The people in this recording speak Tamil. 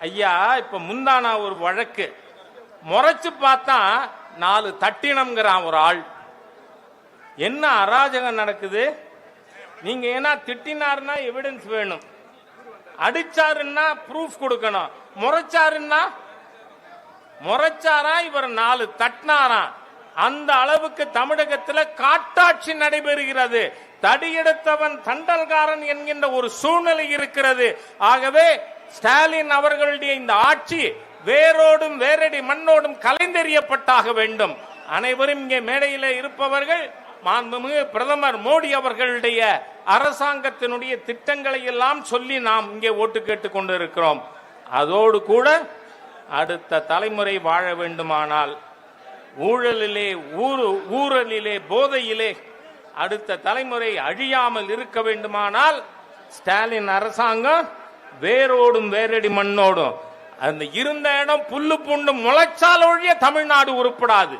ஐயா இப்ப முந்தானா ஒரு வழக்கு முறைச்சு பார்த்தா 4 தட்டினம்ங்கிறான் ஒரு ஆள். என்ன அராஜகம் நடக்குது? நீங்க ஏன்னா திட்டினாருன்னா எவிடன்ஸ் வேணும், அடிச்சாருன்னா ப்ரூஃப் கொடுக்கணும், முறைச்சாரா இவர் 4 தட்டினாரா? அந்த அளவுக்கு தமிழகத்தில் காட்டாட்சி நடைபெறுகிறது. தடியெடுத்தவன் தண்டல்காரன் என்கின்ற ஒரு சூழ்நிலை இருக்கிறது. ஆகவே ஸ்டாலின் அவர்களுடைய இந்த ஆட்சி வேரோடும் வேரடி மண்ணோடும் கலைந்தெறியப்பட்டாக வேண்டும். அனைவரும் இங்கே மேடையில் இருப்பவர்கள் மாண்புமிகு பிரதமர் மோடி அவர்களுடைய அரசாங்கத்தினுடைய திட்டங்களை எல்லாம் சொல்லி நாம் இங்கே ஓட்டு கேட்டுக் கொண்டிருக்கிறோம். அதோடு கூட அடுத்த தலைமுறை வாழ வேண்டுமானால் ஊழலிலே ஊரலிலே போதையிலே அடுத்த தலைமுறை அழியாமல் இருக்க வேண்டுமானால் ஸ்டாலின் அரசாங்கம் வேரோடும் வேரடி மண்ணோடும் அந்த இருந்த இடம் புல்லு பூண்டு முளைச்சால் ஒழிய தமிழ்நாடு உருப்படாது.